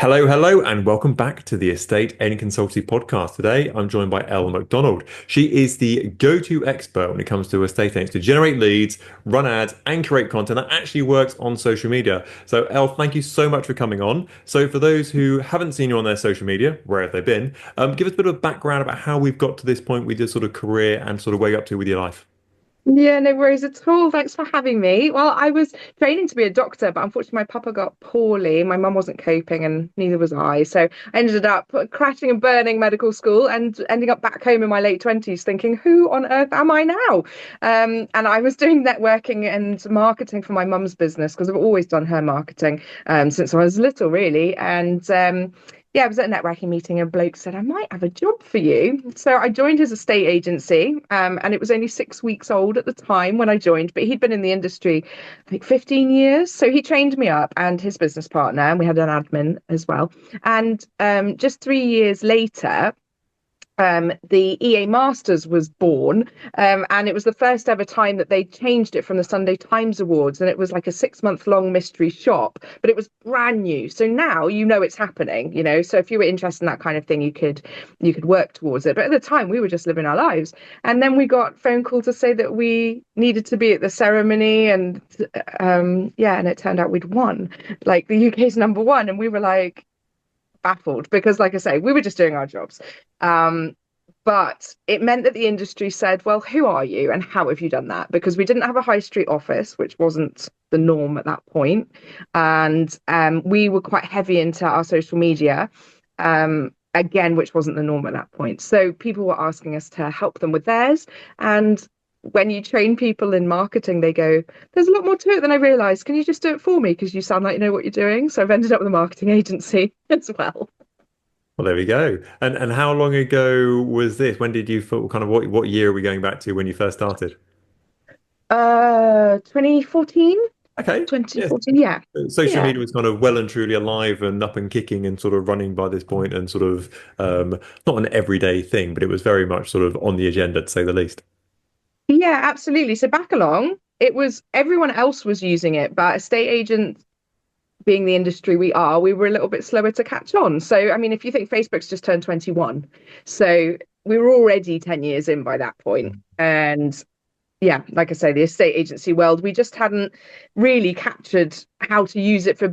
Hello, hello, and welcome back to the Estate Agent Consultancy podcast. Today, I'm joined by Elle McDonald. She is the go-to expert when it comes to estate agents to generate leads, run ads, and create content that actually works on social media. So, Elle, thank you so much for coming on. So, for those who haven't seen you on their social media, where have they been? Give us a bit of a background about how we've got to this point with your sort of career and sort of where you're up to with your life. Yeah, no worries at all. Thanks for having me. Well, I was training to be a doctor, but unfortunately my papa got poorly. My mum wasn't coping and neither was I. So I ended up crashing and burning medical school and ending up back home in my late 20s thinking, who on earth am I now? And I was doing networking and marketing for my mum's business because I've always done her marketing since I was little, really. And yeah, I was at a networking meeting and a bloke said, I might have a job for you. So I joined his estate agency, and it was only 6 weeks old at the time when I joined, but he'd been in the industry like 15 years. So he trained me up and his business partner, and we had an admin as well. And just 3 years later, the EA Masters was born, and it was the first ever time that they changed it from the Sunday Times Awards, and it was like a 6 month long mystery shop, but it was brand new. So now you know it's happening, you know. So if you were interested in that kind of thing, you could work towards it. But at the time, we were just living our lives, and then we got phone call to say that we needed to be at the ceremony, and yeah, and it turned out we'd won, like the UK's number one, and we were like baffled because, like I say, we were just doing our jobs. Um, but it meant that the industry said, well, who are you and how have you done that? Because we didn't have a high street office, which wasn't the norm at that point. And we were quite heavy into our social media, again, which wasn't the norm at that point. So people were asking us to help them with theirs. And when you train people in marketing, they go, there's a lot more to it than I realized. Can you just do it for me? Because you sound like you know what you're doing. So I've ended up with a marketing agency as well. Well, there we go. And how long ago was this? When did you feel kind of what year are we going back to when you first started? 2014, Okay. Yes. 2014. Yeah. Social Yeah. media was kind of well and truly alive and up and kicking and sort of running by this point and sort of not an everyday thing, but it was very much sort of on the agenda to say the least. Yeah, absolutely. So back along, it was everyone else was using it, but estate agents being the industry we are, we were a little bit slower to catch on. So, I mean, if you think Facebook's just turned 21, so we were already 10 years in by that point. And yeah, like I say, the estate agency world, we just hadn't really captured how to use it for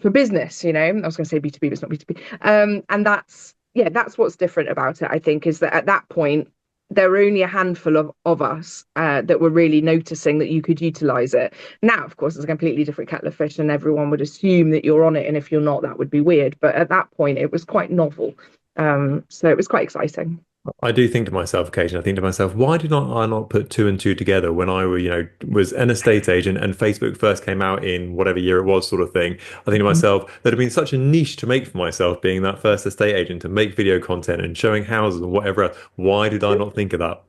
business, you know. I was going to say B2B, but it's not B2B. And that's yeah, that's what's different about it, I think, is that at that point there were only a handful of us that were really noticing that you could utilize it. Now, of course, it's a completely different kettle of fish, and everyone would assume that you're on it, and if you're not, that would be weird. But at that point, it was quite novel, so it was quite exciting. I do think to myself occasionally, I think to myself, why did not I not put two and two together when I were, was an estate agent and Facebook first came out in whatever year it was, sort of thing. I think to myself, there'd have been such a niche to make for myself being that first estate agent to make video content and showing houses and whatever else. Why did I not think of that?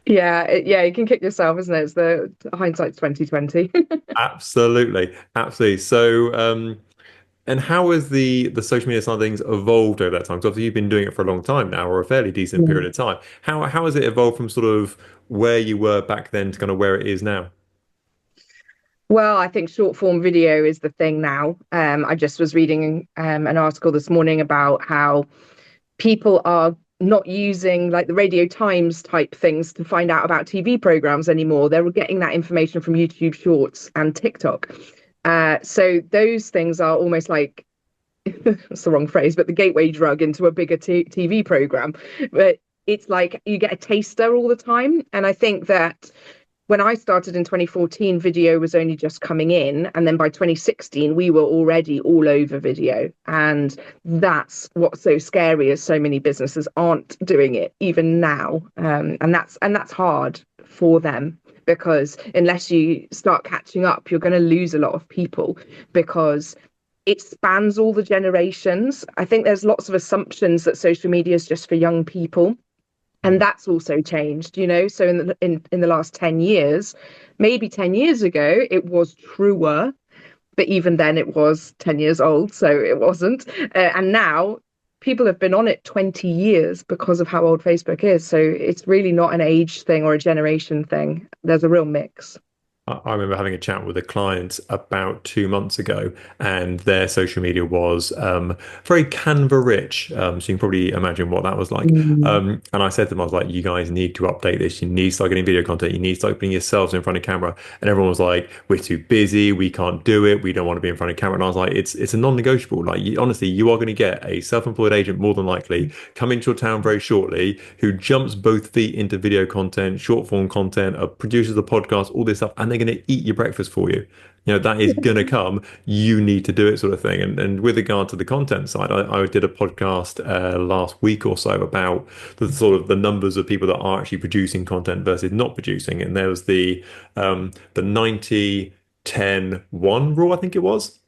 Yeah, yeah, you can kick yourself, isn't it? It's the hindsight's 2020. Absolutely, absolutely. So, and how has the social media side of things evolved over that time? Because obviously you've been doing it for a long time now, or a fairly decent Yeah. period of time. How has it evolved from sort of where you were back then to kind of where it is now? Well, I think short form video is the thing now. I just was reading an article this morning about how people are not using like the Radio Times type things to find out about TV programs anymore. They're getting that information from YouTube Shorts and TikTok. So those things are almost like it's the wrong phrase, but the gateway drug into a bigger TV program. But it's like you get a taster all the time. And I think that when I started in 2014, video was only just coming in. And then by 2016, we were already all over video. And that's what's so scary is so many businesses aren't doing it even now. And that's hard for them because unless you start catching up, you're going to lose a lot of people because it spans all the generations. I think there's lots of assumptions that social media is just for young people, and that's also changed, you know. So in the last 10 years, maybe 10 years ago it was truer, but even then it was 10 years old, so it wasn't. And now people have been on it 20 years because of how old Facebook is, so it's really not an age thing or a generation thing. There's a real mix. I remember having a chat with a client about 2 months ago, and their social media was very Canva rich. So you can probably imagine what that was like. Mm. And I said to them, I was like, you guys need to update this. You need to start getting video content. You need to start putting yourselves in front of camera. And everyone was like, we're too busy. We can't do it. We don't want to be in front of camera. And I was like, it's a non-negotiable. Like, honestly, you are going to get a self-employed agent more than likely coming to your town very shortly who jumps both feet into video content, short form content, produces a podcast, all this stuff, and they're going to eat your breakfast for you. That is going to come. You need to do it, sort of thing. And with regard to the content side, I did a podcast last week or so about the sort of the numbers of people that are actually producing content versus not producing. And there was the 90-10-1 rule, I think it was.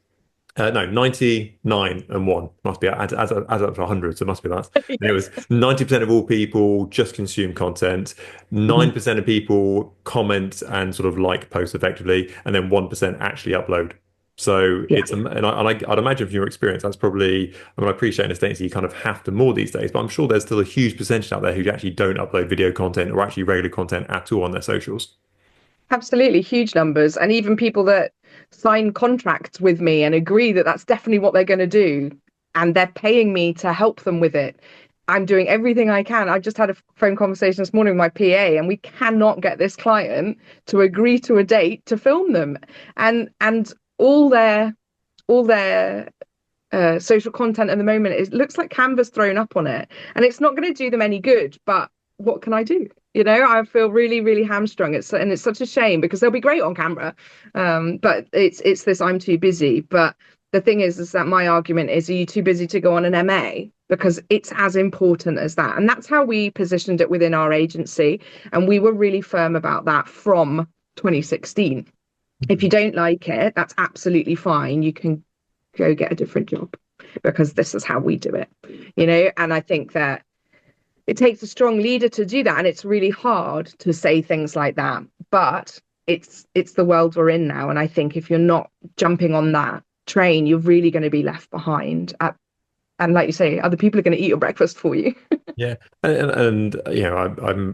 No, 99 and 1 must be adds up to 100, so it must be that. And it was 90% of all people just consume content, Mhm. 9% of people comment and sort of like posts effectively, and then 1% actually upload. So Yeah. I'd imagine from your experience, that's probably, I mean, I appreciate in the States you kind of have to more these days, but I'm sure there's still a huge percentage out there who actually don't upload video content or actually regular content at all on their socials. Absolutely, huge numbers. And even people that sign contracts with me and agree that that's definitely what they're going to do, and they're paying me to help them with it. I'm doing everything I can. I just had a phone conversation this morning with my PA, and we cannot get this client to agree to a date to film them. And all their social content at the moment, it looks like Canva's thrown up on it, and it's not going to do them any good. But what can I do? I feel really, really hamstrung. It's such a shame because they'll be great on camera, but it's this I'm too busy. But the thing is that my argument is, are you too busy to go on an MA? Because it's as important as that, and that's how we positioned it within our agency, and we were really firm about that from 2016. If you don't like it, that's absolutely fine. You can go get a different job because this is how we do it. And I think that it takes a strong leader to do that, and it's really hard to say things like that, but it's the world we're in now. And I think if you're not jumping on that train, you're really going to be left behind and like you say, other people are going to eat your breakfast for you. Yeah, I'm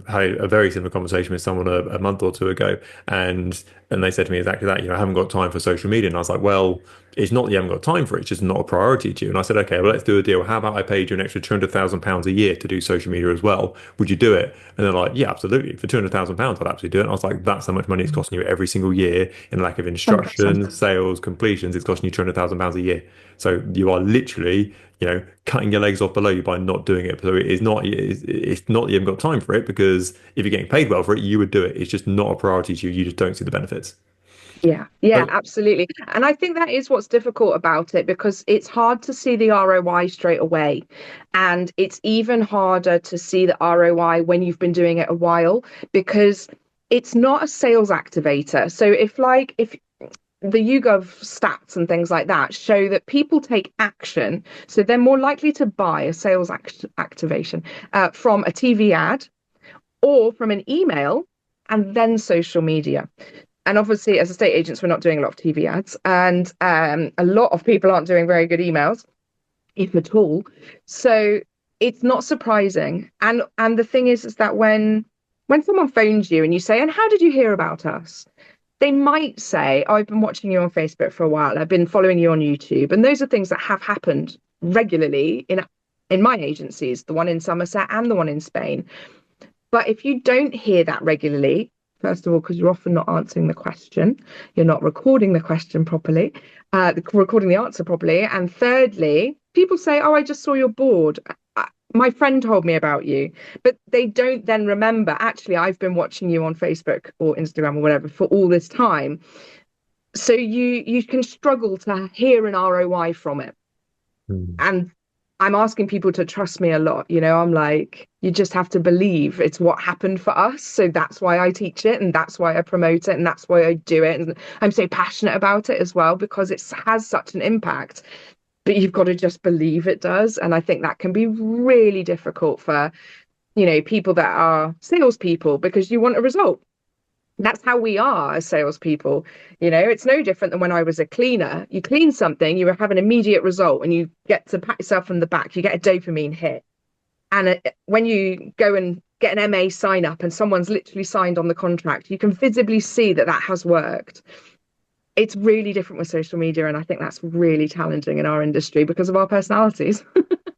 had a very similar conversation with someone a month or two ago, and they said to me exactly that. I haven't got time for social media, and I was like, well, it's not that you haven't got time for it; it's just not a priority to you. And I said, okay, well, let's do a deal. How about I paid you an extra £200,000 a year to do social media as well? Would you do it? And they're like, yeah, absolutely. For £200,000, I'd absolutely do it. And I was like, that's how much money it's costing you every single year in lack of 100%. instruction, sales, completions. It's costing you £200,000 a year. So you are literally cutting your legs off below you by not doing it. So it's not that you haven't got time for it, because if you're getting paid well for it, you would do it. It's just not a priority to you. You just don't see the benefits. Yeah, yeah, So, absolutely. And I think that is what's difficult about it because it's hard to see the ROI straight away. And it's even harder to see the ROI when you've been doing it a while because it's not a sales activator. So if the YouGov stats and things like that show that people take action, so they're more likely to buy a sales activation from a TV ad or from an email and then social media. And obviously, as estate agents, we're not doing a lot of TV ads, and a lot of people aren't doing very good emails, if at all. So it's not surprising. And the thing is that when someone phones you and you say, "And how did you hear about us?" They might say, "Oh, I've been watching you on Facebook for a while. I've been following you on YouTube," and those are things that have happened regularly in my agencies, the one in Somerset and the one in Spain. But if you don't hear that regularly, first of all, because you're often not answering the question, you're not recording the question properly, recording the answer properly. And thirdly, people say, "Oh, I just saw your board. My friend told me about you," but they don't then remember, actually, I've been watching you on Facebook or Instagram or whatever for all this time. So you can struggle to hear an ROI from it. hmm. And I'm asking people to trust me a lot. I'm like, you just have to believe it's what happened for us. So that's why I teach it and that's why I promote it and that's why I do it. And I'm so passionate about it as well because it has such an impact. But you've got to just believe it does. And I think that can be really difficult for, people that are salespeople because you want a result. That's how we are as salespeople. It's no different than when I was a cleaner. You clean something, you have an immediate result, and you get to pat yourself on the back. You get a dopamine hit. And when you go and get an MA sign up and someone's literally signed on the contract. You can visibly see that that has worked. It's really different with social media, and I think that's really challenging in our industry because of our personalities.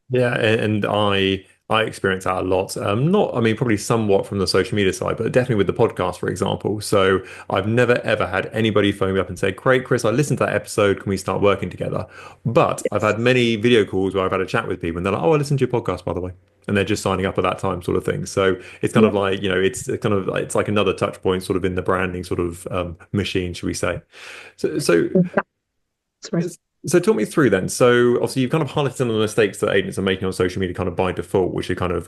Yeah, and I experience that a lot. Not, I mean, probably somewhat from the social media side, but definitely with the podcast, for example. So I've never ever had anybody phone me up and say, "Great, Chris, I listened to that episode. Can we start working together?" But I've had many video calls where I've had a chat with people, and they're like, "Oh, I listened to your podcast, by the way," and they're just signing up at that time, sort of thing. So it's kind Yeah. of like, it's kind of it's like another touch point, sort of in the branding sort of machine, should we say? So Sorry. so talk me through then. So obviously you've kind of highlighted some of the mistakes that agents are making on social media kind of by default, which are kind of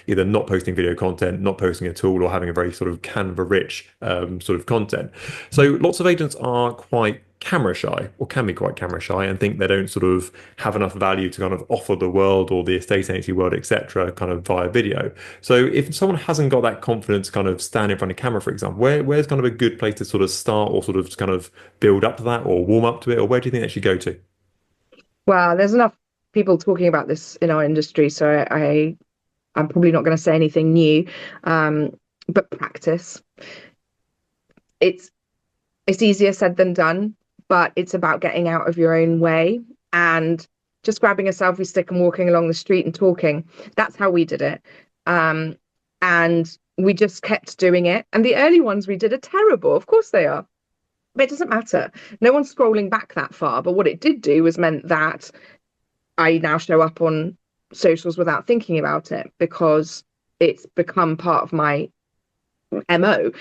either not posting video content, not posting at all, or having a very sort of Canva rich sort of content. So lots of agents are quite camera shy or can be quite camera shy and think they don't sort of have enough value to kind of offer the world or the estate agency world, etc., kind of via video. So if someone hasn't got that confidence to kind of stand in front of camera, for example, where's kind of a good place to sort of start or sort of kind of build up to that or warm up to it, or where do you think they should go to? Well, there's enough people talking about this in our industry, so I'm probably not going to say anything new. Um, but practice. It's it's easier said than done, but it's about getting out of your own way and just grabbing a selfie stick and walking along the street and talking. That's how we did it. Um, and we just kept doing it. And the early ones we did are terrible. Of course they are. But it doesn't matter. No one's scrolling back that far. But what it did do was meant that I now show up on socials without thinking about it because it's become part of my MO.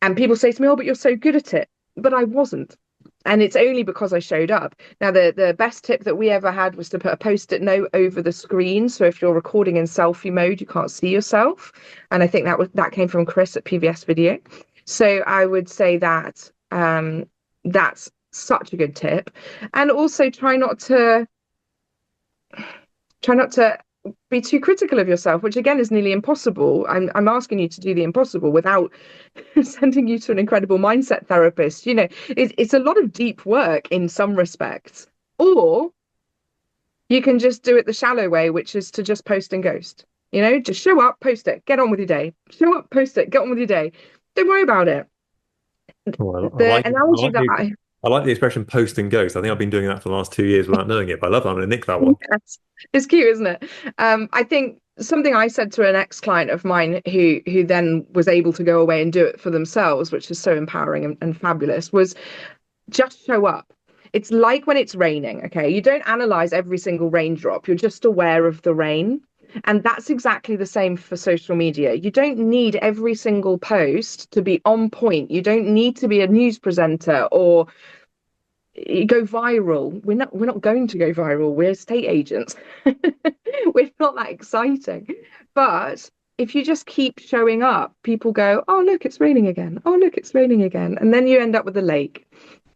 And people say to me, "Oh, but you're so good at it." But I wasn't. And it's only because I showed up. Now, the best tip that we ever had was to put a post-it note over the screen. So if you're recording in selfie mode, you can't see yourself. And I think that came from Chris at PVS Video. So I would say that that's such a good tip. And also try not to be too critical of yourself, which again is nearly impossible. I'm asking you to do the impossible without sending you to an incredible mindset therapist. It's a lot of deep work in some respects. Or you can just do it the shallow way, which is to just post and ghost. Just show up, post it, get on with your day. Show up, post it, get on with your day. Don't worry about it. Oh, I The like it. analogy that I I like the expression post and ghost. I think I've been doing that for the last 2 years without knowing it, but I love that. I'm going to nick that one. Yes, it's cute, isn't it? I think something I said to an ex-client of mine who then was able to go away and do it for themselves, which is so empowering and fabulous, was just show up. It's like when it's raining, okay? You don't analyze every single raindrop. You're just aware of the rain. And that's exactly the same for social media. You don't need every single post to be on point. You don't need to be a news presenter or go viral. We're not going to go viral. We're estate agents. We're not that exciting. But if you just keep showing up, people go, "Oh, look, it's raining again. Oh, look, it's raining again." And then you end up with a lake.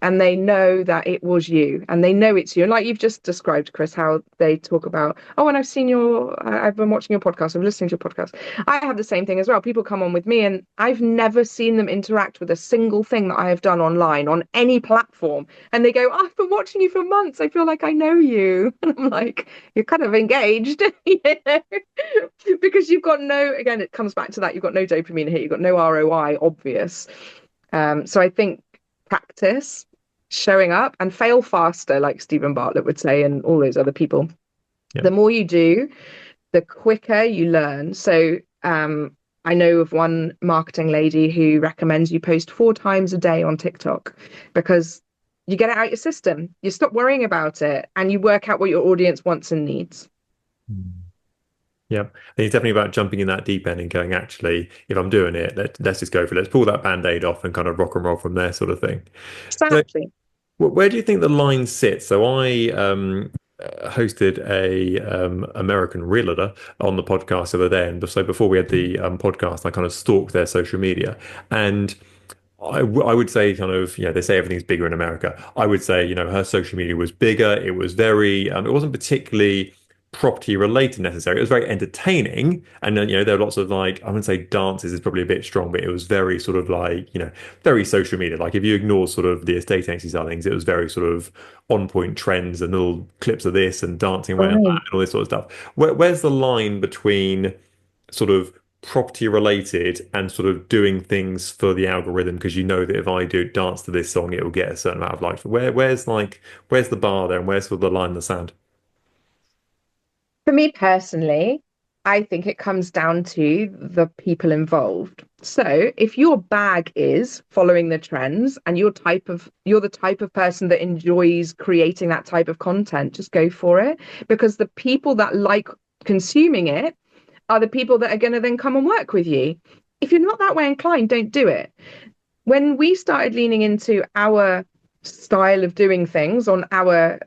And they know that it was you and they know it's you. And like you've just described, Chris, how they talk about, "Oh, and I've been watching your podcast, I'm listening to your podcast." I have the same thing as well. People come on with me and I've never seen them interact with a single thing that I have done online on any platform. And they go, "Oh, I've been watching you for months. I feel like I know you." And I'm like, "You're kind of engaged," because again, it comes back to that. You've got no dopamine here. You've got no ROI, obvious. So I think practice, showing up, and fail faster, like Stephen Bartlett would say, and all those other people. Yeah. The more you do, the quicker you learn. So I know of one marketing lady who recommends you post 4 times a day on TikTok because you get it out your system. You stop worrying about it and you work out what your audience wants and needs. Yeah. I think it's definitely about jumping in that deep end and going, actually, if I'm doing it, let's just go for it. Let's pull that band-aid off and kind of rock and roll from there, sort of thing. So Exactly. where do you think the line sits? So I hosted a American realtor on the podcast the other day, and so before we had the podcast, I kind of stalked their social media, and I would say kind of, they say everything's bigger in America. I would say, her social media was bigger. It was very, it wasn't particularly property related necessarily. It was very entertaining. And then, there were lots of like, I wouldn't say dances is probably a bit strong, but it was very sort of like, very social media. Like if you ignore sort of the estate agency side of things, it was very sort of on point trends and little clips of this and dancing around that Right. and all this sort of stuff. Where's the line between sort of property related and sort of doing things for the algorithm because you know that if I do dance to this song, it will get a certain amount of likes. Where's the bar there and where's sort of the line in the sand? For me personally, I think it comes down to the people involved. So if your bag is following the trends and you're the type of person that enjoys creating that type of content, just go for it because the people that like consuming it are the people that are going to then come and work with you. If you're not that way inclined, don't do it. When we started leaning into our style of doing things on our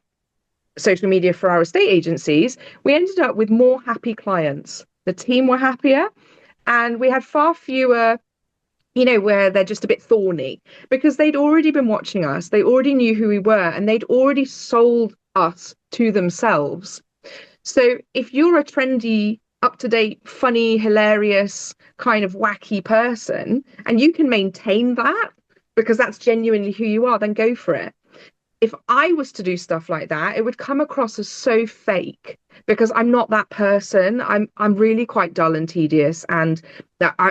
social media for our estate agencies, we ended up with more happy clients. The team were happier, and we had far fewer, where they're just a bit thorny because they'd already been watching us, they already knew who we were, and they'd already sold us to themselves. So if you're a trendy, up to date, funny, hilarious, kind of wacky person, and you can maintain that because that's genuinely who you are, then go for it. If I was to do stuff like that, it would come across as so fake because I'm not that person. I'm really quite dull and tedious, and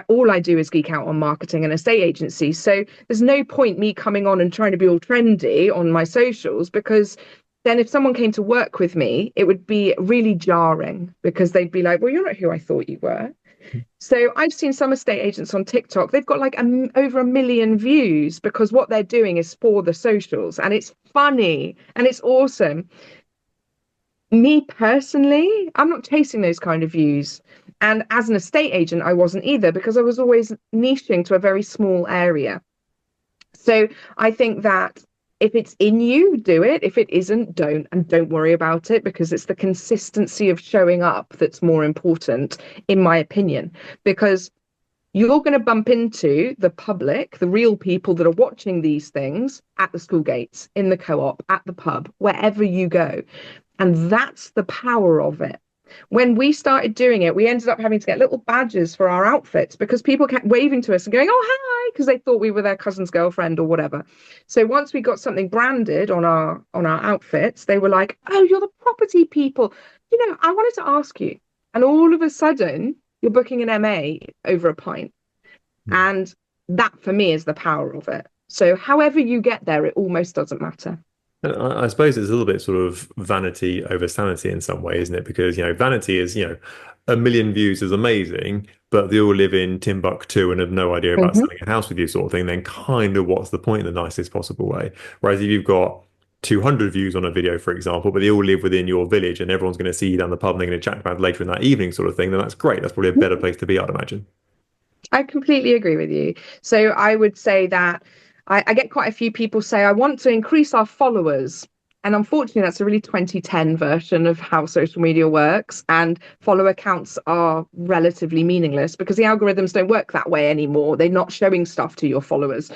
all I do is geek out on marketing and estate agencies. So there's no point me coming on and trying to be all trendy on my socials because then if someone came to work with me, it would be really jarring because they'd be like, "Well, you're not who I thought you were." So I've seen some estate agents on TikTok, they've got like over 1 million views because what they're doing is for the socials and it's funny and it's awesome. Me personally, I'm not chasing those kind of views. And as an estate agent, I wasn't either because I was always niching to a very small area. So I think that if it's in you, do it. If it isn't, don't. And don't worry about it because it's the consistency of showing up that's more important, in my opinion. Because you're going to bump into the public, the real people that are watching these things at the school gates, in the co-op, at the pub, wherever you go. And that's the power of it. When we started doing it, we ended up having to get little badges for our outfits because people kept waving to us and going, "Oh, hi," because they thought we were their cousin's girlfriend or whatever. So once we got something branded on our outfits, they were like, "Oh, you're the property people. I wanted to ask you." And all of a sudden, you're booking an MA over a pint. And that for me is the power of it. So however you get there, it almost doesn't matter. And I suppose it's a little bit sort of vanity over sanity in some way, isn't it? Because, vanity is, 1 million views is amazing, but they all live in Timbuktu and have no idea about Mhm. selling a house with you sort of thing, then kind of what's the point in the nicest possible way? Whereas if you've got 200 views on a video, for example, but they all live within your village and everyone's going to see you down the pub and they're going to chat about it later in that evening sort of thing, then that's great. That's probably a better place to be, I'd imagine. I completely agree with you. So I would say that I get quite a few people say, I want to increase our followers. And unfortunately, that's a really 2010 version of how social media works. And follower counts are relatively meaningless because the algorithms don't work that way anymore. They're not showing stuff to your followers.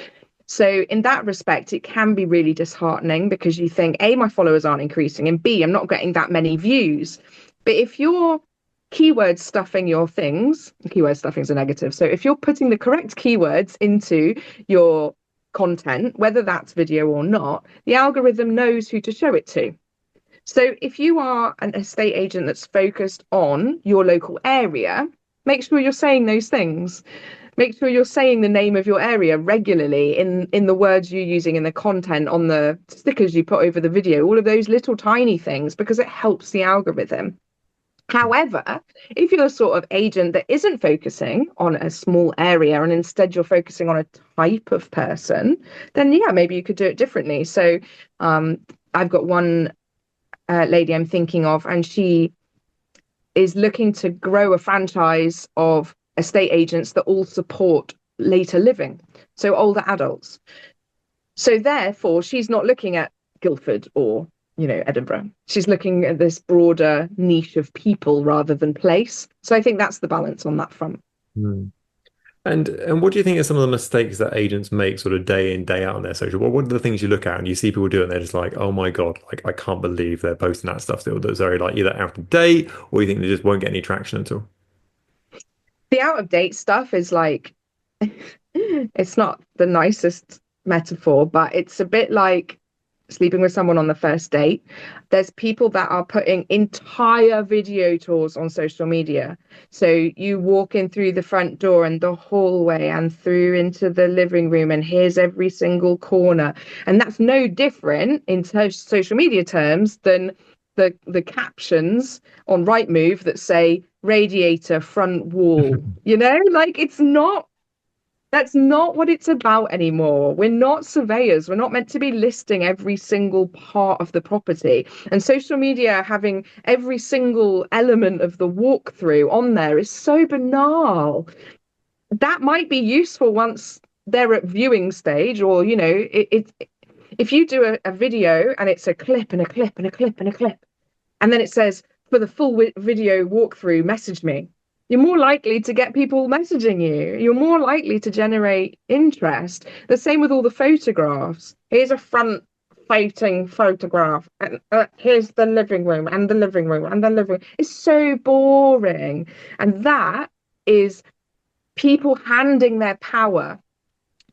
So, in that respect, it can be really disheartening because you think, A, my followers aren't increasing, and B, I'm not getting that many views. But if you're keyword stuffing your things, keyword stuffing is a negative. So if you're putting the correct keywords into your content, whether that's video or not, the algorithm knows who to show it to. So if you are an estate agent that's focused on your local area, make sure you're saying those things. Make sure you're saying the name of your area regularly in the words you're using in the content, on the stickers you put over the video, all of those little tiny things, because it helps the algorithm. However, if you're a sort of agent that isn't focusing on a small area and instead you're focusing on a type of person, then yeah, maybe you could do it differently. So I've got one lady I'm thinking of, and she is looking to grow a franchise of estate agents that all support later living, so older adults. So therefore, she's not looking at Guildford or Edinburgh. She's looking at this broader niche of people rather than place. So I think that's the balance on that front. Hmm. And what do you think are some of the mistakes that agents make sort of day in, day out on their social? What are the things you look at and you see people do it and they're just like, oh my God, like I can't believe they're posting that stuff still that's very like either out of date or you think they just won't get any traction at all? The out of date stuff is like, it's not the nicest metaphor, but it's a bit like sleeping with someone on the first date, there's people that are putting entire video tours on social media. So you walk in through the front door and the hallway and through into the living room, and here's every single corner. And that's no different in social media terms than the captions on Rightmove that say radiator front wall. Like that's not what it's about anymore. We're not surveyors. We're not meant to be listing every single part of the property. And social media having every single element of the walkthrough on there is so banal. That might be useful once they're at viewing stage, or, if you do a video and it's a clip and a clip and a clip and a clip, and then it says, for the full video walkthrough, message me. You're more likely to get people messaging you. You're more likely to generate interest. The same with all the photographs. Here's a front facing photograph, and here's the living room and the living room and the living room. It's so boring. And that is people handing their power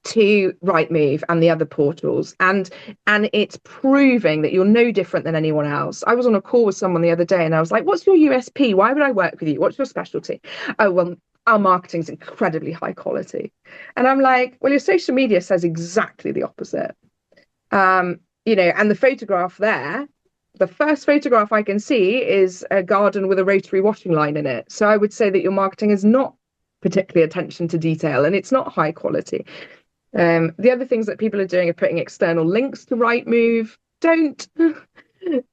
to Rightmove and the other portals, and it's proving that you're no different than anyone else. I was on a call with someone the other day and I was like, what's your USP? Why would I work with you? What's your specialty? Oh, well, our marketing's incredibly high quality. And I'm like, well, your social media says exactly the opposite. And the photograph there, the first photograph I can see is a garden with a rotary washing line in it. So I would say that your marketing is not particularly attention to detail, and it's not high quality. The other things that people are doing are putting external links to Rightmove. Don't.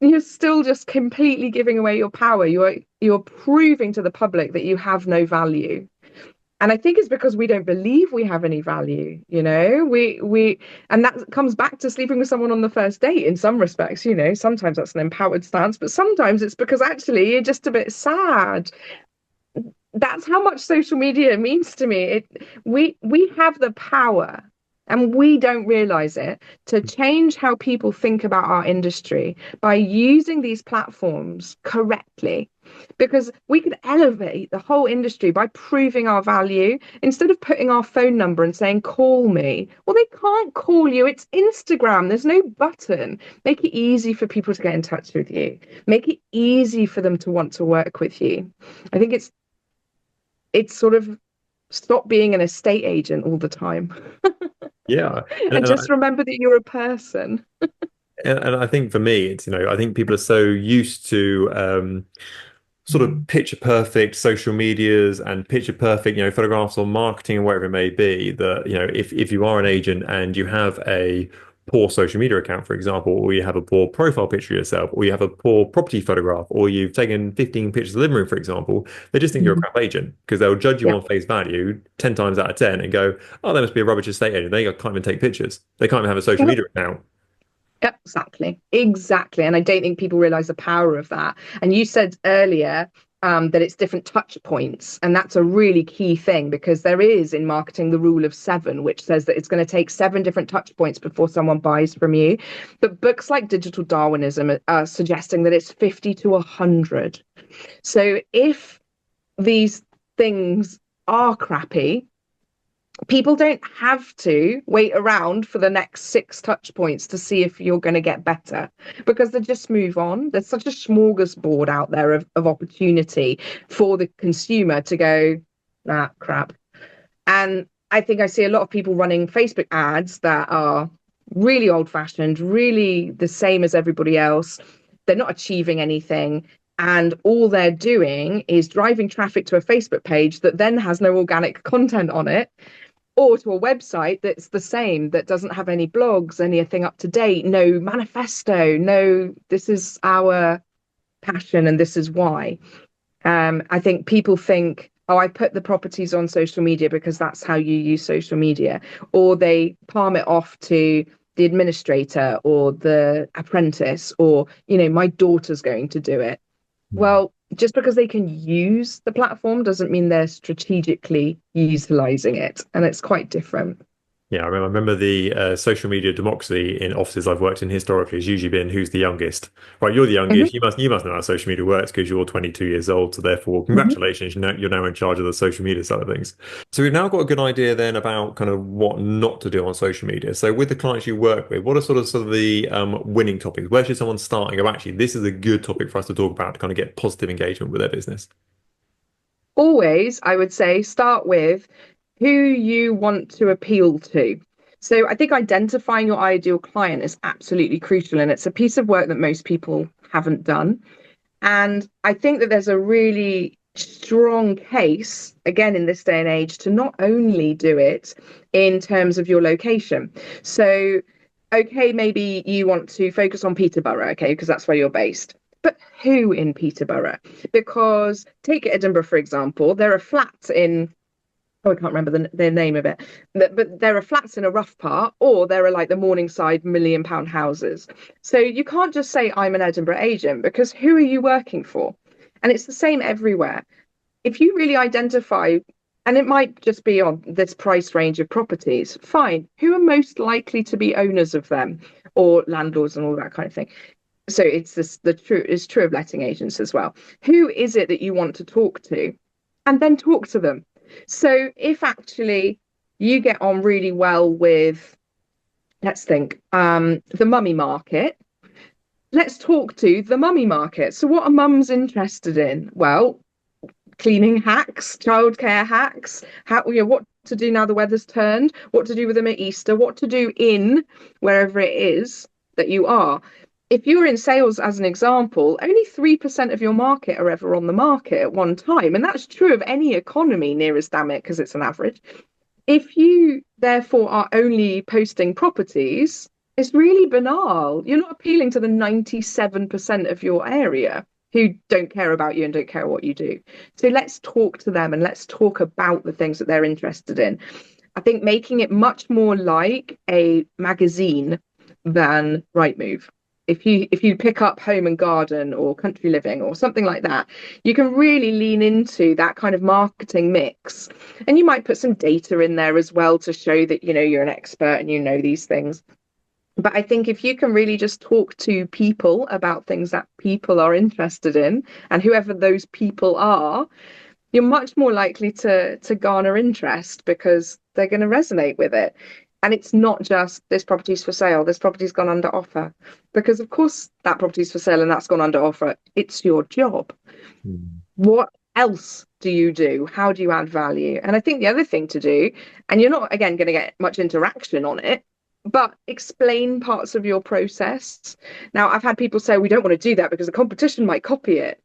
You're still just completely giving away your power. You're proving to the public that you have no value. And I think it's because we don't believe we have any value, and that comes back to sleeping with someone on the first date in some respects. Sometimes that's an empowered stance, but sometimes it's because actually you're just a bit sad. That's how much social media means to me. We have the power, and we don't realize it, to change how people think about our industry by using these platforms correctly. Because we could elevate the whole industry by proving our value instead of putting our phone number and saying, call me. Well, they can't call you. It's Instagram. There's no button. Make it easy for people to get in touch with you. Make it easy for them to want to work with you. I think it's sort of stop being an estate agent all the time. Yeah. And just remember that you're a person. And I think for me, it's, I think people are so used to sort of picture perfect social medias and picture perfect, photographs or marketing or whatever it may be, that, if you are an agent and you have a poor social media account, for example, or you have a poor profile picture of yourself, or you have a poor property photograph, or you've taken 15 pictures of the living room, for example, they just think you're a crap agent because they'll judge you Yeah. on face value 10 times out of 10 and go, oh, they must be a rubbish estate agent. They can't even take pictures. They can't even have a social media account. Yep, exactly. And I don't think people realize the power of that. And you said earlier that it's different touch points. And that's a really key thing, because there is in marketing the rule of 7, which says that it's going to take 7 different touch points before someone buys from you. But books like Digital Darwinism are suggesting that it's 50 to 100. So if these things are crappy, people don't have to wait around for the next 6 touch points to see if you're going to get better, because they just move on. There's such a smorgasbord out there of opportunity for the consumer to go, nah, crap. And I think I see a lot of people running Facebook ads that are really old fashioned, really the same as everybody else. They're not achieving anything. And all they're doing is driving traffic to a Facebook page that then has no organic content on it, or to a website that's the same, that doesn't have any blogs, anything up to date, no manifesto, no, this is our passion and this is why. I think people think, oh, I put the properties on social media because that's how you use social media, or they palm it off to the administrator or the apprentice, or, my daughter's going to do it. Well, just because they can use the platform doesn't mean they're strategically utilizing it. And it's quite different. Yeah, I remember the social media democracy in offices I've worked in historically has usually been who's the youngest. Right, you're the youngest. Hmm. You must know how social media works because you're 22 years old. So therefore, Hmm. congratulations, you're now in charge of the social media side of things. So we've now got a good idea then about kind of what not to do on social media. So with the clients you work with, what are sort of the winning topics? Where should someone start and go, actually, this is a good topic for us to talk about to kind of get positive engagement with their business? Always, I would say, start with who you want to appeal to. So I think identifying your ideal client is absolutely crucial, and it's a piece of work that most people haven't done. And I think that there's a really strong case, again, in this day and age, to not only do it in terms of your location. So, okay, maybe you want to focus on Peterborough, okay, because that's where you're based. But who in Peterborough? Because take Edinburgh, for example, there are flats in, oh, I can't remember the name of it, but there are flats in a rough part, or there are like the Morningside £1 million houses. So you can't just say, I'm an Edinburgh agent, because who are you working for? And it's the same everywhere. If you really identify, and it might just be on this price range of properties, fine. Who are most likely to be owners of them or landlords and all that kind of thing? So it's this the true is true of letting agents as well. Who is it that you want to talk to? And then talk to them. So if actually you get on really well with, let's think, the mummy market, let's talk to the mummy market. So what are mums interested in? Well, cleaning hacks, childcare hacks, how, what to do now the weather's turned, what to do with them at Easter, what to do in wherever it is that you are. If you're in sales, as an example, only 3% of your market are ever on the market at one time. And that's true of any economy, nearest damn it, because it's an average. If you therefore are only posting properties, it's really banal. You're not appealing to the 97% of your area who don't care about you and don't care what you do. So let's talk to them and let's talk about the things that they're interested in. I think making it much more like a magazine than Rightmove. If you pick up Home and Garden or Country Living or something like that, you can really lean into that kind of marketing mix. And you might put some data in there as well to show that you're an expert and you know these things. But I think if you can really just talk to people about things that people are interested in, and whoever those people are, you're much more likely to garner interest because they're going to resonate with it. And it's not just this property's for sale, this property's gone under offer. Because of course that property's for sale and that's gone under offer. It's your job. Hmm. What else do you do? How do you add value? And I think the other thing to do, and you're not again going to get much interaction on it, but explain parts of your process. Now, I've had people say we don't want to do that because the competition might copy it.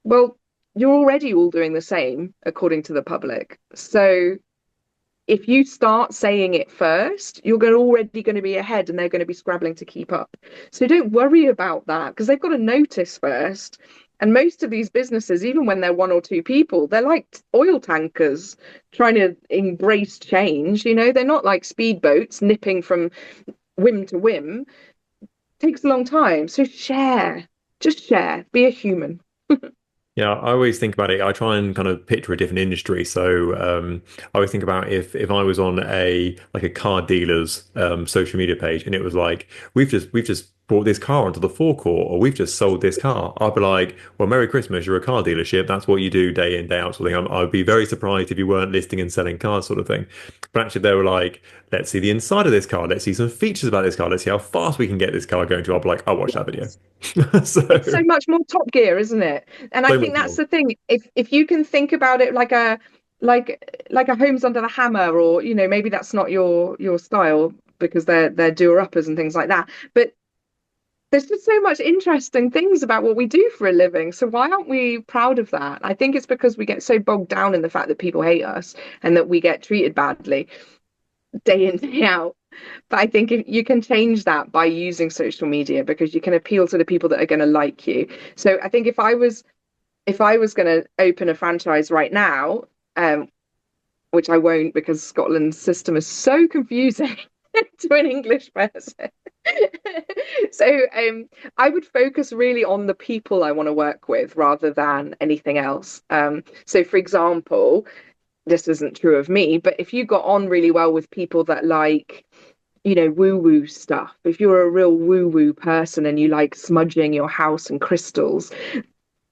Well, you're already all doing the same according to the public. So if you start saying it first, you're already going to be ahead and they're going to be scrabbling to keep up. So don't worry about that because they've got to notice first. And most of these businesses, even when they're one or two people, they're like oil tankers trying to embrace change. They're not like speedboats nipping from whim to whim. It takes a long time. So just share, be a human. Yeah, I always think about it. I try and kind of picture a different industry. So I always think about if I was on a car dealer's social media page and it was like we've just brought this car onto the forecourt or we've just sold this car. I'd be like, well, Merry Christmas, you're a car dealership. That's what you do day in, day out sort of thing. I'd be very surprised if you weren't listing and selling cars sort of thing. But actually they were like, let's see the inside of this car. Let's see some features about this car. Let's see how fast we can get this car going to. I'll be like, I'll watch that video. It's so So much more Top Gear, isn't it? And I so think much that's more. the thing. If you can think about it like a Homes Under the Hammer, or maybe that's not your style because they're doer uppers and things like that. But there's just so much interesting things about what we do for a living. So why aren't we proud of that? I think it's because we get so bogged down in the fact that people hate us and that we get treated badly day in, day out. But I think if you can change that by using social media because you can appeal to the people that are going to like you. So I think if I was going to open a franchise right now, um, which I won't because Scotland's system is so confusing to an English person. So I would focus really on the people I want to work with rather than anything else. So for example, this isn't true of me, but if you got on really well with people that like, woo woo stuff, if you're a real woo woo person and you like smudging your house and crystals,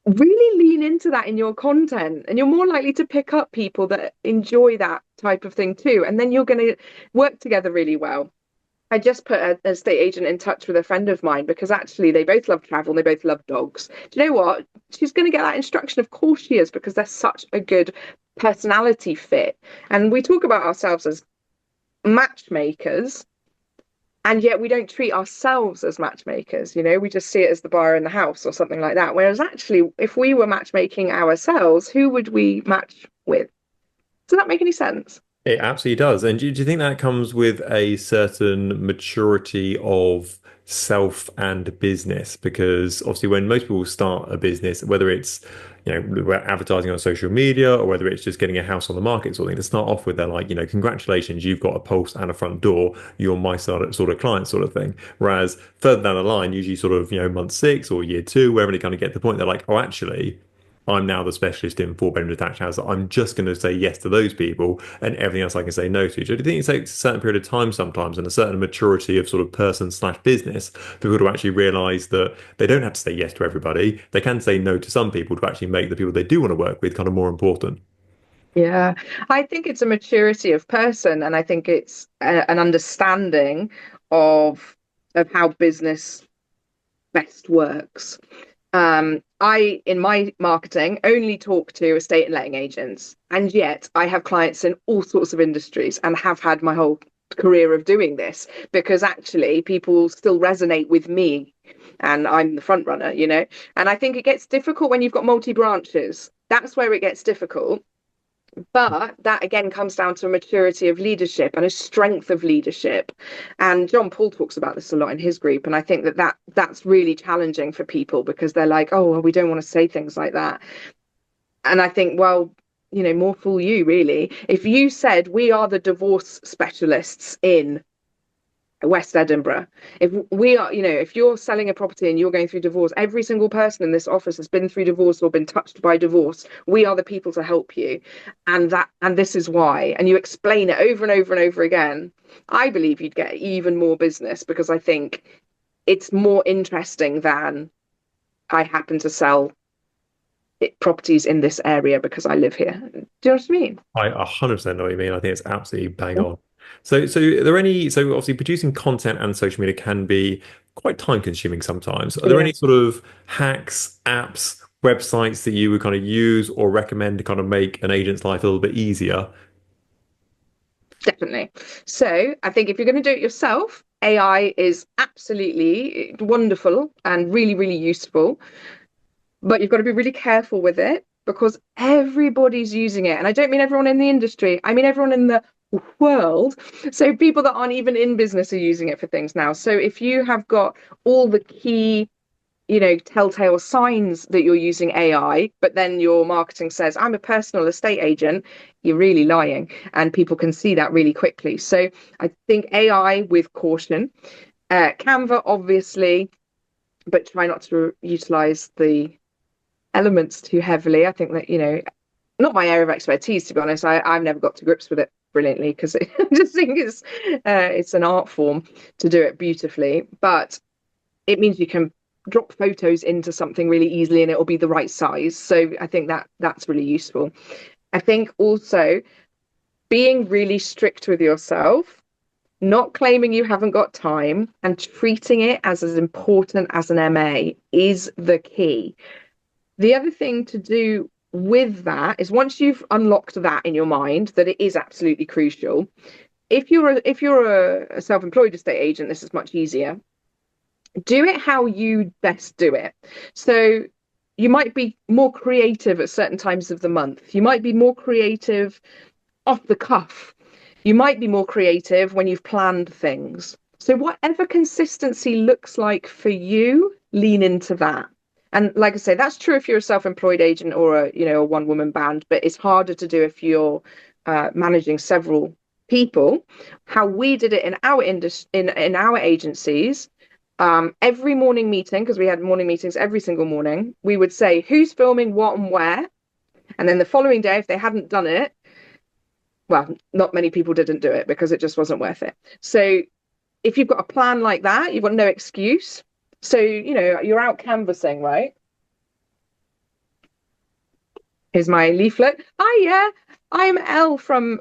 really lean into that in your content, and you're more likely to pick up people that enjoy that type of thing too. And then you're going to work together really well. I just put an estate agent in touch with a friend of mine because actually they both love travel and they both love dogs. Do you know what? She's going to get that instruction. Of course she is, because they're such a good personality fit. And we talk about ourselves as matchmakers, and yet we don't treat ourselves as matchmakers. We just see it as the bar in the house or something like that. Whereas actually, if we were matchmaking ourselves, who would we match with? Does that make any sense? It absolutely does. And do you think that comes with a certain maturity of self and business? Because obviously, when most people start a business, whether it's we're advertising on social media or whether it's just getting a house on the market sort of thing, to start off with, they're like, congratulations, you've got a pulse and a front door. You're my sort of client sort of thing. Whereas further down the line, usually sort of month six or year two, wherever they kind of get to the point, they're like, oh, actually. I'm now the specialist in four-bedroom detached houses. I'm just going to say yes to those people, and everything else I can say no to. Do you think it takes a certain period of time sometimes and a certain maturity of sort of person slash business for people to actually realize that they don't have to say yes to everybody? They can say no to some people to actually make the people they do want to work with kind of more important. Yeah, I think it's a maturity of person, and I think it's an understanding of how business best works. I, in my marketing, only talk to estate and letting agents, and yet I have clients in all sorts of industries and have had my whole career of doing this, because actually people still resonate with me and I'm the front runner. And I think it gets difficult when you've got multi branches. That's where it gets difficult. But that again comes down to a maturity of leadership and a strength of leadership. And John Paul talks about this a lot in his group. And I think that's really challenging for people, because they're like, oh, well, we don't want to say things like that. And I think, well, more fool you, really. If you said we are the divorce specialists in West Edinburgh. If we are, if you're selling a property and you're going through divorce, every single person in this office has been through divorce or been touched by divorce. We are the people to help you. And this is why. And you explain it over and over and over again. I believe you'd get even more business, because I think it's more interesting than I happen to sell properties in this area because I live here. Do you know what I mean? I 100% know what you mean. I think it's absolutely bang on. So are there any, so obviously producing content and social media can be quite time consuming sometimes. Are there Yeah. any sort of hacks, apps, websites that you would kind of use or recommend to kind of make an agent's life a little bit easier? Definitely. So I think if you're going to do it yourself, AI is absolutely wonderful and really, really useful. But you've got to be really careful with it, because everybody's using it. And I don't mean everyone in the industry, I mean everyone in the world. So people that aren't even in business are using it for things now. So if you have got all the key telltale signs that you're using AI, but then your marketing says, I'm a personal estate agent, you're really lying. And people can see that really quickly. So I think AI with caution, Canva, obviously, but try not to utilize the elements too heavily. I think that, not my area of expertise, to be honest. I've never got to grips with it brilliantly, because I just think it's an art form to do it beautifully. But it means you can drop photos into something really easily and it will be the right size. So I think that's really useful. I think also being really strict with yourself, not claiming you haven't got time, and treating it as important as an MA is the key. The other thing to do with that is, once you've unlocked that in your mind, that it is absolutely crucial. If you're a self-employed estate agent, this is much easier. Do it how you best do it. So you might be more creative at certain times of the month. You might be more creative off the cuff. You might be more creative when you've planned things. So whatever consistency looks like for you, lean into that. And like I say, that's true if you're a self-employed agent or a one-woman band, but it's harder to do if you're managing several people. How we did it in our in our agencies, every morning meeting, because we had morning meetings every single morning, we would say who's filming what and where. And then the following day, if they hadn't done it, Well, not many people didn't do it because it just wasn't worth it. So if you've got a plan like that, you've got no excuse. So, you're out canvassing, right? Here's my leaflet. Hi, yeah, I'm Elle from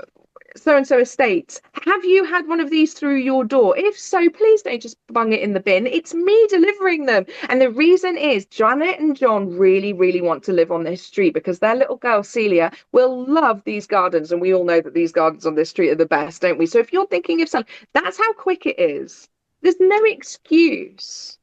so and so estate. Have you had one of these through your door? If so, please don't just bung it in the bin. It's me delivering them. And the reason is Janet and John really, really want to live on this street because their little girl Celia will love these gardens. And we all know that these gardens on this street are the best, don't we? So if you're thinking of selling, that's how quick it is. There's no excuse.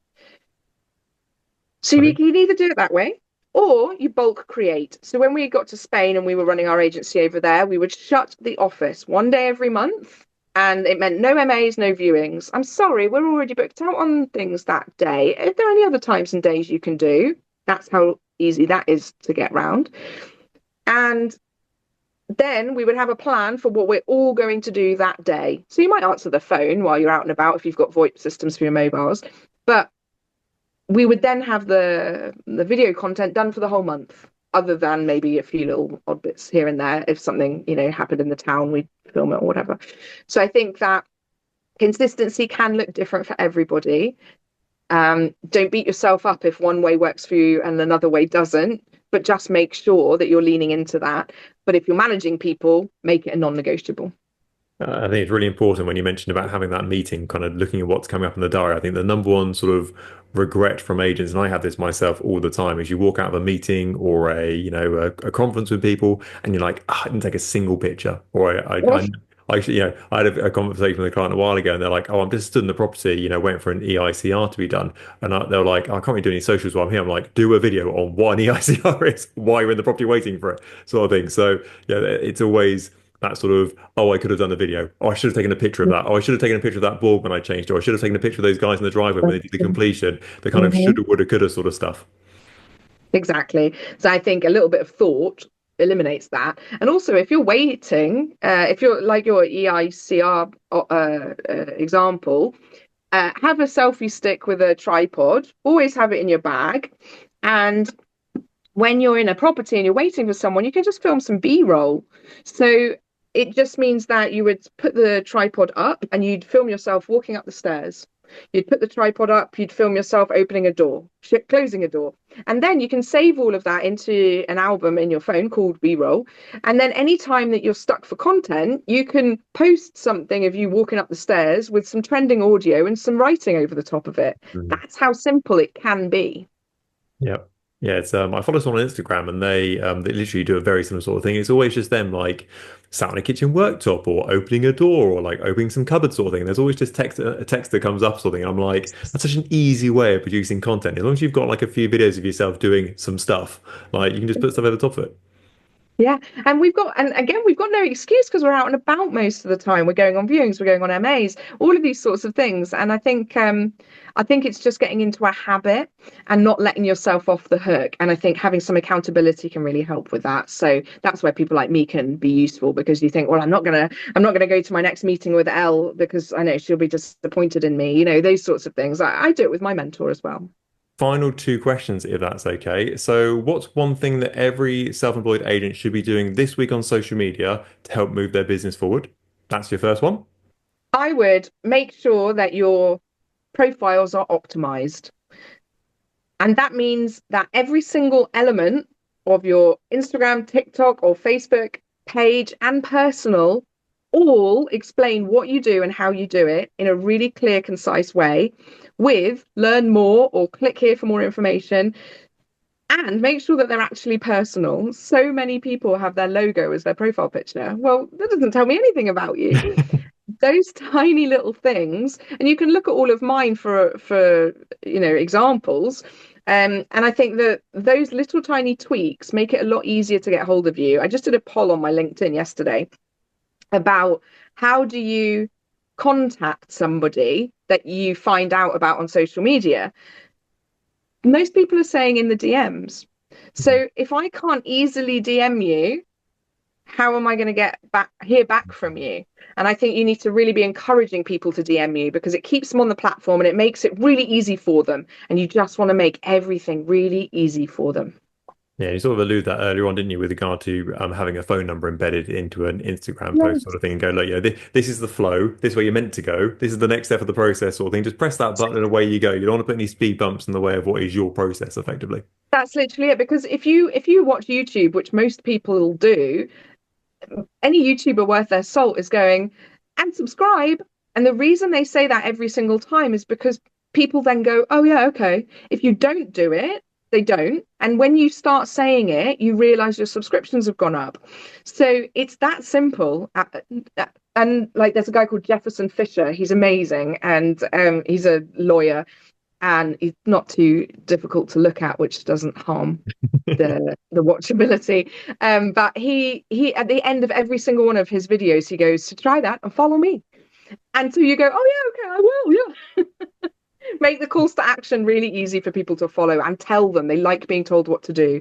So I you think can either do it that way or you bulk create. So when we got to Spain and we were running our agency over there, we would shut the office one day every month. And it meant no MAs, no viewings. I'm sorry, we're already booked out on things that day. Are there any other times and days you can do? That's how easy that is to get round. And then we would have a plan for what we're all going to do that day. So you might answer the phone while you're out and about if you've got VoIP systems for your mobiles. But we would then have the video content done for the whole month, other than maybe a few little odd bits here and there. If something, happened in the town, we'd film it or whatever. So I think that consistency can look different for everybody. Don't beat yourself up if one way works for you and another way doesn't, but just make sure that you're leaning into that. But if you're managing people, make it a non-negotiable. I think it's really important when you mentioned about having that meeting, kind of looking at what's coming up in the diary. I think the number one sort of regret from agents, and I have this myself all the time, is you walk out of a meeting or a conference with people, and you're like, I didn't take a single picture, or I had a conversation with a client a while ago, and they're like, oh, I'm just stood in the property, waiting for an EICR to be done, and they're like, oh, I can't really do any socials while I'm here. I'm like, do a video on what an EICR is, why you're in the property waiting for it, sort of thing. So yeah, it's always that sort of, oh, I could have done a video. Oh, I should have taken a picture of that. Oh, I should have taken a picture of that board when I changed it. Or I should have taken a picture of those guys in the driveway when they did the completion. The kind of shoulda, Mhm. woulda, coulda sort of stuff. Exactly. So I think a little bit of thought eliminates that. And also, if you're waiting, if you're like your EICR example, have a selfie stick with a tripod. Always have it in your bag. And when you're in a property and you're waiting for someone, you can just film some B-roll. So it just means that you would put the tripod up and you'd film yourself walking up the stairs. You'd put the tripod up, you'd film yourself opening a door, closing a door. And then you can save all of that into an album in your phone called B-roll. And then anytime that you're stuck for content, you can post something of you walking up the stairs with some trending audio and some writing over the top of it. Mhm. That's how simple it can be. Yeah. Yeah, it's I follow someone on Instagram and they literally do a very similar sort of thing. It's always just them like sat on a kitchen worktop or opening a door or like opening some cupboard sort of thing. There's always just a text that comes up sort of thing. And I'm like, that's such an easy way of producing content. As long as you've got like a few videos of yourself doing some stuff, like you can just put stuff over the top of it. Yeah, and again, we've got no excuse because we're out and about most of the time. We're going on viewings, we're going on MAs, all of these sorts of things. And I think it's just getting into a habit and not letting yourself off the hook. And I think having some accountability can really help with that. So that's where people like me can be useful because you think, well, I'm not gonna go to my next meeting with Elle because I know she'll be disappointed in me. Those sorts of things. I do it with my mentor as well. Final two questions, if that's okay. So, what's one thing that every self-employed agent should be doing this week on social media to help move their business forward? That's your first one. I would make sure that your profiles are optimized. And that means that every single element of your Instagram, TikTok, or Facebook page and personal all explain what you do and how you do it in a really clear, concise way with learn more or click here for more information and make sure that they're actually personal. So many people have their logo as their profile picture. Well, that doesn't tell me anything about you. Those tiny little things, and you can look at all of mine for examples. And I think that those little tiny tweaks make it a lot easier to get hold of you. I just did a poll on my LinkedIn yesterday about how do you contact somebody that you find out about on social media. Most people are saying in the DMs. So if I can't easily DM you, how am I going to hear back from you? And I think you need to really be encouraging people to DM you because it keeps them on the platform and it makes it really easy for them. And you just want to make everything really easy for them. Yeah, you sort of alluded that earlier on, didn't you, with regard to having a phone number embedded into an Instagram post sort Yes. of thing and go, look, this is the flow, this is where you're meant to go, this is the next step of the process sort of thing. Just press that button and away you go. You don't want to put any speed bumps in the way of what is your process effectively. That's literally it. Because if you watch YouTube, which most people do, any YouTuber worth their salt is going and subscribe. And the reason they say that every single time is because people then go, oh, yeah, okay. If you don't do it, they don't. And when you start saying it, you realize your subscriptions have gone up. So it's that simple. And like, there's a guy called Jefferson Fisher. He's amazing. And he's a lawyer and he's not too difficult to look at, which doesn't harm the watchability. But he at the end of every single one of his videos, he goes to try that and follow me. And so you go, oh yeah, okay, I will, yeah. Make the calls to action really easy for people to follow and tell them they like being told what to do.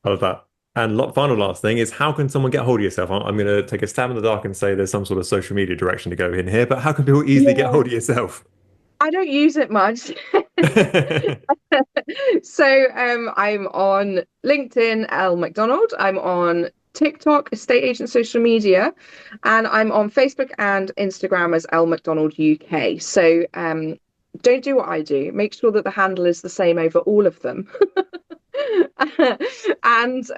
I love that. And final last thing is how can someone get hold of yourself? I'm going to take a stab in the dark and say there's some sort of social media direction to go in here, but how can people easily get Yeah, hold of yourself? I don't use it much. So I'm on LinkedIn, Elle McDonald. I'm on TikTok, estate agent social media, and I'm on Facebook and Instagram as Elle McDonald UK. So don't do what I do. Make sure that the handle is the same over all of them. And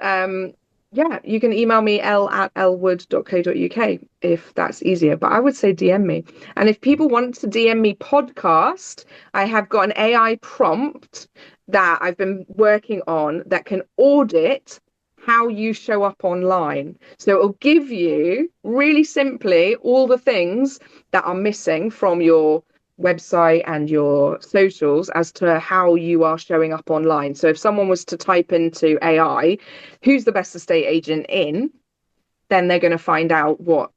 yeah, you can email me l@elwood.co.uk if that's easier. But I would say DM me. And if people want to DM me podcast, I have got an AI prompt that I've been working on that can audit how you show up online. So it'll give you really simply all the things that are missing from your website and your socials as to how you are showing up online. So if someone was to type into AI, who's the best estate agent in, then they're going to find out what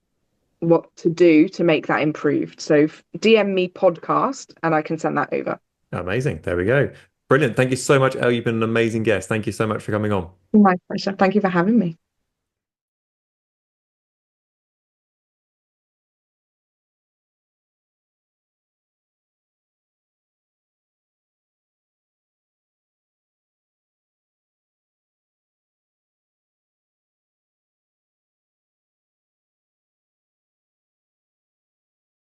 to do to make that improved. So DM me podcast and I can send that over. Amazing. There we go. Brilliant. Thank you so much, Elle. You've been an amazing guest. Thank you so much for coming on. My pleasure. Thank you for having me.